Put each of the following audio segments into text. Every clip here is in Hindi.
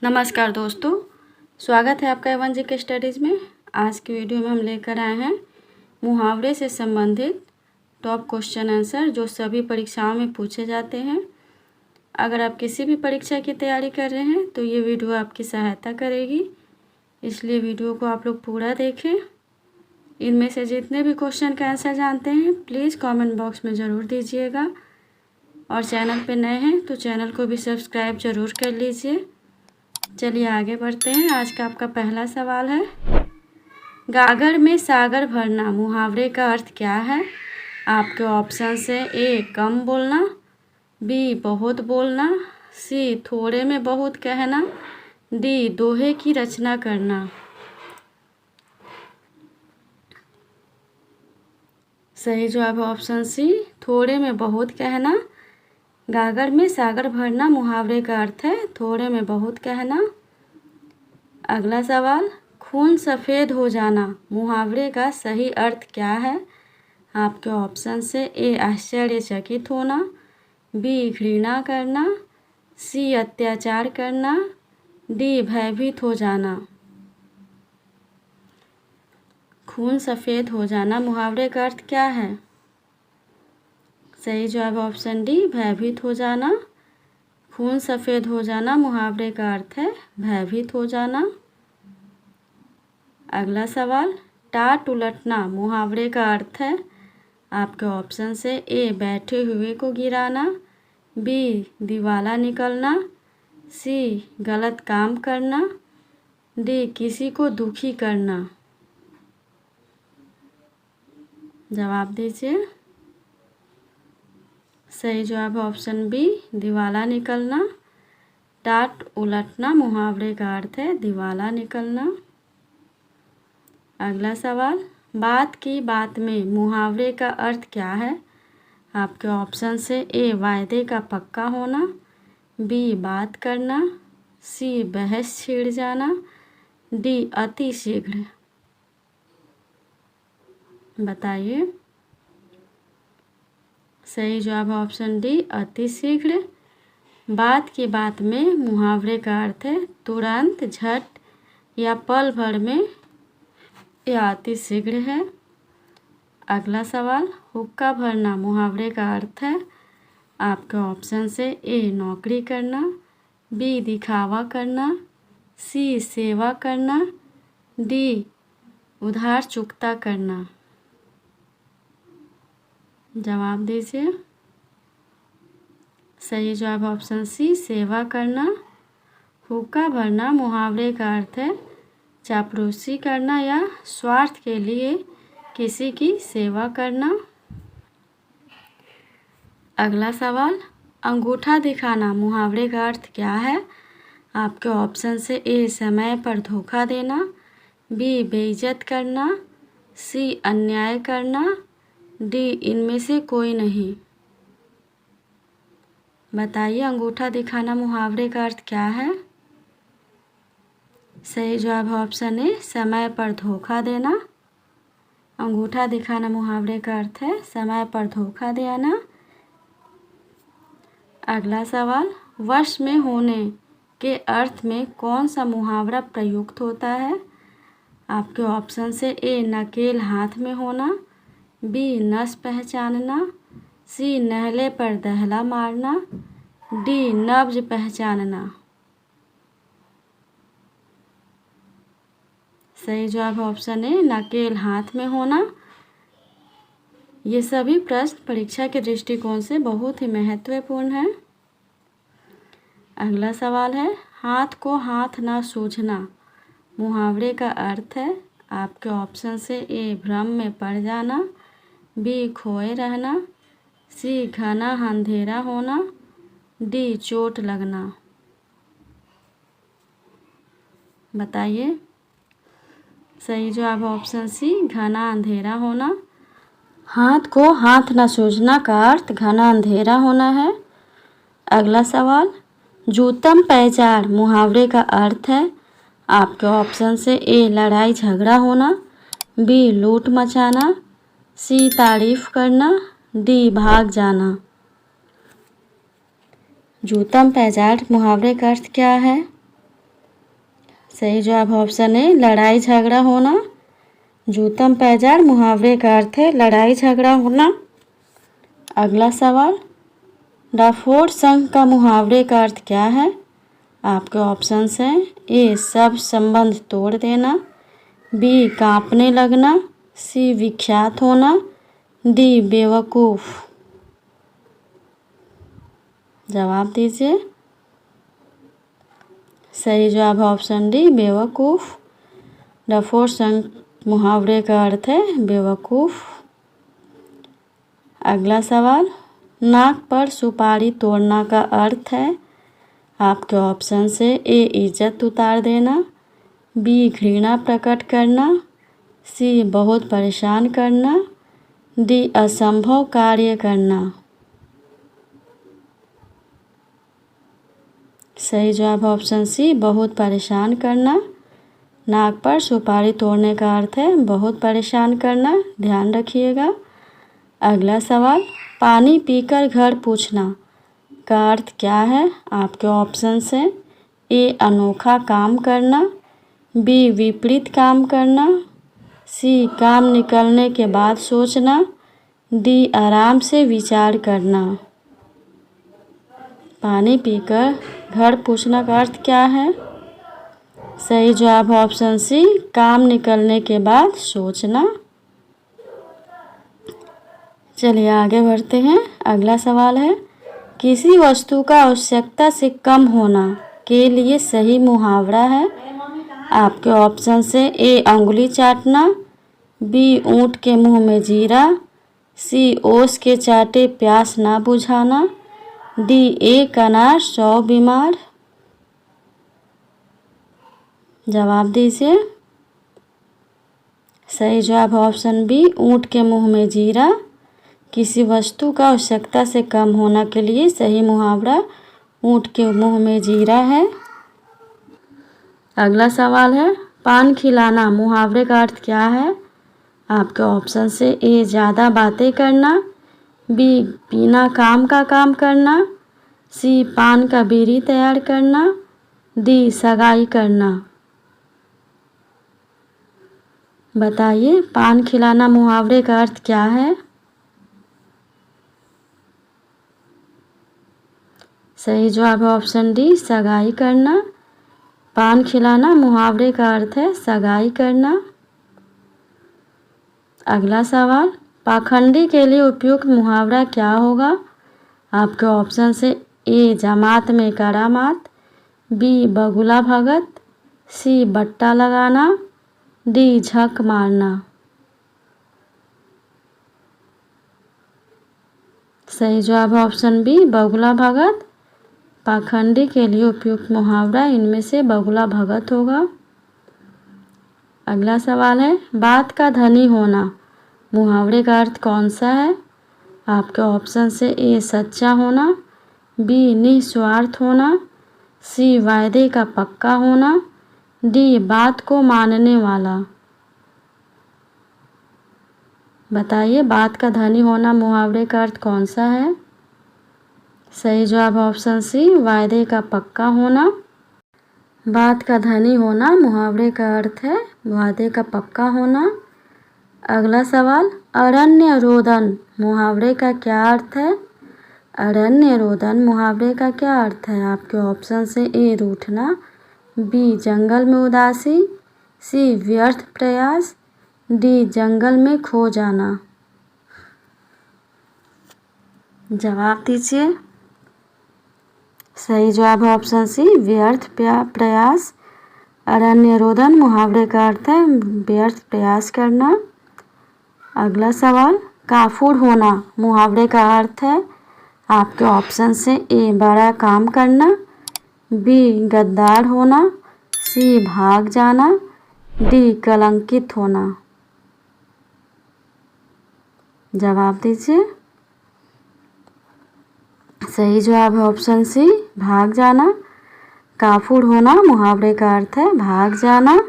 नमस्कार दोस्तों, स्वागत है आपका एवन जी के स्टडीज़ में। आज की वीडियो में हम लेकर आए हैं मुहावरे से संबंधित टॉप क्वेश्चन आंसर जो सभी परीक्षाओं में पूछे जाते हैं। अगर आप किसी भी परीक्षा की तैयारी कर रहे हैं तो ये वीडियो आपकी सहायता करेगी, इसलिए वीडियो को आप लोग पूरा देखें। इनमें से जितने भी क्वेश्चन का आंसर जानते हैं प्लीज़ कॉमेंट बॉक्स में ज़रूर दीजिएगा, और चैनल पर नए हैं तो चैनल को भी सब्सक्राइब ज़रूर कर लीजिए। चलिए आगे बढ़ते हैं। आज का आपका पहला सवाल है, गागर में सागर भरना मुहावरे का अर्थ क्या है? आपके ऑप्शन है ए कम बोलना, बी बहुत बोलना, सी थोड़े में बहुत कहना, डी दोहे की रचना करना। सही जवाब है ऑप्शन सी, थोड़े में बहुत कहना। गागर में सागर भरना मुहावरे का अर्थ है थोड़े में बहुत कहना। अगला सवाल, खून सफ़ेद हो जाना मुहावरे का सही अर्थ क्या है? आपके ऑप्शन से ए आश्चर्यचकित होना, बी घृणा करना, सी अत्याचार करना, डी भयभीत हो जाना। खून सफ़ेद हो जाना मुहावरे का अर्थ क्या है? सही जवाब ऑप्शन डी भयभीत हो जाना। खून सफ़ेद हो जाना मुहावरे का अर्थ है भयभीत हो जाना। अगला सवाल, टाट उलटना मुहावरे का अर्थ है? आपके ऑप्शन से ए बैठे हुए को गिराना, बी दिवाला निकलना, सी गलत काम करना, डी किसी को दुखी करना। जवाब दीजिए। सही जवाब है ऑप्शन बी दिवाला निकलना। टाट उलटना मुहावरे का अर्थ है दिवाला निकलना। अगला सवाल, बात की बात में मुहावरे का अर्थ क्या है? आपके ऑप्शन से ए वायदे का पक्का होना, बी बात करना, सी बहस छिड़ जाना, डी अति शीघ्र। बताइए। सही जवाब है ऑप्शन डी अति शीघ्र। बात की बात में मुहावरे का अर्थ है तुरंत, झट या पल भर में, या अति शीघ्र है। अगला सवाल, हुक्का भरना मुहावरे का अर्थ है? आपके ऑप्शन से ए नौकरी करना, बी दिखावा करना, सी सेवा करना, डी उधार चुकता करना। जवाब दीजिए। सही जवाब ऑप्शन सी सेवा करना। हुक्का भरना मुहावरे का अर्थ है चापलूसी करना या स्वार्थ के लिए किसी की सेवा करना। अगला सवाल, अंगूठा दिखाना मुहावरे का अर्थ क्या है? आपके ऑप्शन से ए समय पर धोखा देना, बी बेइज्जत करना, सी अन्याय करना, डी इनमें से कोई नहीं। बताइए, अंगूठा दिखाना मुहावरे का अर्थ क्या है? सही जवाब है ऑप्शन ए समय पर धोखा देना। अंगूठा दिखाना मुहावरे का अर्थ है समय पर धोखा देना। अगला सवाल, वश में होने के अर्थ में कौन सा मुहावरा प्रयुक्त होता है? आपके ऑप्शन से ए नकेल हाथ में होना, बी नस पहचानना, सी नहले पर दहला मारना, डी नब्ज पहचानना। सही जवाब ऑप्शन ए नकेल हाथ में होना। ये सभी प्रश्न परीक्षा के दृष्टिकोण से बहुत ही महत्वपूर्ण है। अगला सवाल है, हाथ को हाथ ना सूझना मुहावरे का अर्थ है? आपके ऑप्शन से ए भ्रम में पड़ जाना, बी खोए रहना, सी घना अंधेरा होना, डी चोट लगना। बताइए। सही जवाब ऑप्शन सी घना अंधेरा होना। हाथ को हाथ न सूझना का अर्थ घना अंधेरा होना है। अगला सवाल, जूतम पैजाड़ मुहावरे का अर्थ है? आपके ऑप्शन से ए लड़ाई झगड़ा होना, बी लूट मचाना, सी तारीफ करना, डी भाग जाना। जूतम पैजाड़ मुहावरे का अर्थ क्या है? सही जवाब ऑप्शन ए लड़ाई झगड़ा होना। जूतम पैजार मुहावरे का अर्थ है लड़ाई झगड़ा होना। अगला सवाल, डाफोर संघ का मुहावरे का अर्थ क्या है? आपके ऑप्शंस हैं ए सब संबंध तोड़ देना, बी कांपने लगना, सी विख्यात होना, डी बेवकूफ़। जवाब दीजिए। सही जवाब ऑप्शन डी बेवकूफ़। डाफोर संघ मुहावरे का अर्थ है बेवकूफ़। अगला सवाल, नाक पर सुपारी तोड़ना का अर्थ है? आपके ऑप्शन से ए इज्जत उतार देना, बी घृणा प्रकट करना, सी बहुत परेशान करना, डी असंभव कार्य करना। सही जवाब ऑप्शन सी बहुत परेशान करना। नाक पर सुपारी तोड़ने का अर्थ है बहुत परेशान करना, ध्यान रखिएगा। अगला सवाल, पानी पीकर घर पूछना का अर्थ क्या है? आपके ऑप्शन हैं ए अनोखा काम करना, बी विपरीत काम करना, सी काम निकलने के बाद सोचना, डी आराम से विचार करना। पानी पीकर घर पूछना का अर्थ क्या है? सही जवाब ऑप्शन सी काम निकलने के बाद सोचना। चलिए आगे बढ़ते हैं। अगला सवाल है, किसी वस्तु का आवश्यकता से कम होना के लिए सही मुहावरा है? आपके ऑप्शन से ए अंगुली चाटना, बी ऊँट के मुंह में जीरा, सी ओस के चाटे प्यास ना बुझाना, डी एक अनार 100 बीमार। जवाब दीजिए। सही जवाब ऑप्शन बी ऊँट के मुंह में जीरा। किसी वस्तु का आवश्यकता से कम होना के लिए सही मुहावरा ऊँट के मुंह में जीरा है। अगला सवाल है, पान खिलाना मुहावरे का अर्थ क्या है? आपके ऑप्शन से ए ज़्यादा बातें करना, बी बिना काम का काम करना, सी पान का बीड़ी तैयार करना, डी सगाई करना। बताइए पान खिलाना मुहावरे का अर्थ क्या है? सही जवाब ऑप्शन डी सगाई करना। पान खिलाना मुहावरे का अर्थ है सगाई करना। अगला सवाल, पाखंडी के लिए उपयुक्त मुहावरा क्या होगा? आपके ऑप्शन से ए जमात में करामात, बी बगुला भगत, सी बट्टा लगाना, डी झक मारना। सही जवाब ऑप्शन बी बगुला भगत। पाखंडी के लिए उपयुक्त मुहावरा इनमें से बगुला भगत होगा। अगला सवाल है, बात का धनी होना मुहावरे का अर्थ कौन सा है? आपके ऑप्शन से ए सच्चा होना, बी निस्वार्थ होना, सी वायदे का पक्का होना, डी बात को मानने वाला। बताइए बात का धनी होना मुहावरे का अर्थ कौन सा है? सही जवाब ऑप्शन सी वायदे का पक्का होना। बात का धनी होना मुहावरे का अर्थ है वादे का पक्का होना। अगला सवाल, अरण्य रोदन मुहावरे का क्या अर्थ है? अरण्य रोदन मुहावरे का क्या अर्थ है? आपके ऑप्शन से ए रूठना, बी जंगल में उदासी, सी व्यर्थ प्रयास, डी जंगल में खो जाना। जवाब दीजिए। सही जवाब ऑप्शन सी व्यर्थ प्रयास। अरण्य रोदन मुहावरे का अर्थ है व्यर्थ प्रयास करना। अगला सवाल, काफूर होना मुहावरे का अर्थ है? आपके ऑप्शन से ए बड़ा काम करना, बी गद्दार होना, सी भाग जाना, डी कलंकित होना। जवाब दीजिए। सही जवाब है ऑप्शन सी भाग जाना। काफूर होना मुहावरे का अर्थ है भाग जाना।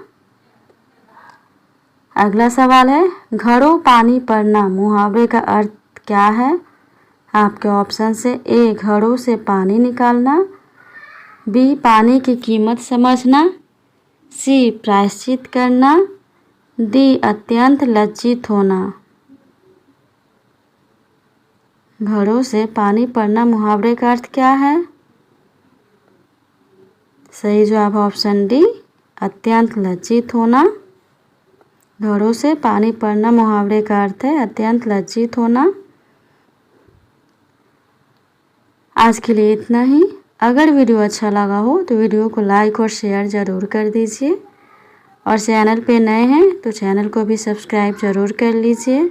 अगला सवाल है, घड़ों पानी पड़ना मुहावरे का अर्थ क्या है? आपके ऑप्शन से ए घड़ों से पानी निकालना, बी पानी की कीमत समझना, सी प्रायश्चित करना, डी अत्यंत लज्जित होना। घड़ों से पानी पड़ना मुहावरे का अर्थ क्या है? सही जवाब ऑप्शन डी अत्यंत लज्जित होना। घड़ों से पानी पड़ना मुहावरे का अर्थ है अत्यंत लज्जित होना। आज के लिए इतना ही। अगर वीडियो अच्छा लगा हो तो वीडियो को लाइक और शेयर ज़रूर कर दीजिए और चैनल पे नए हैं तो चैनल को भी सब्सक्राइब ज़रूर कर लीजिए।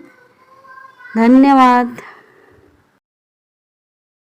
धन्यवाद।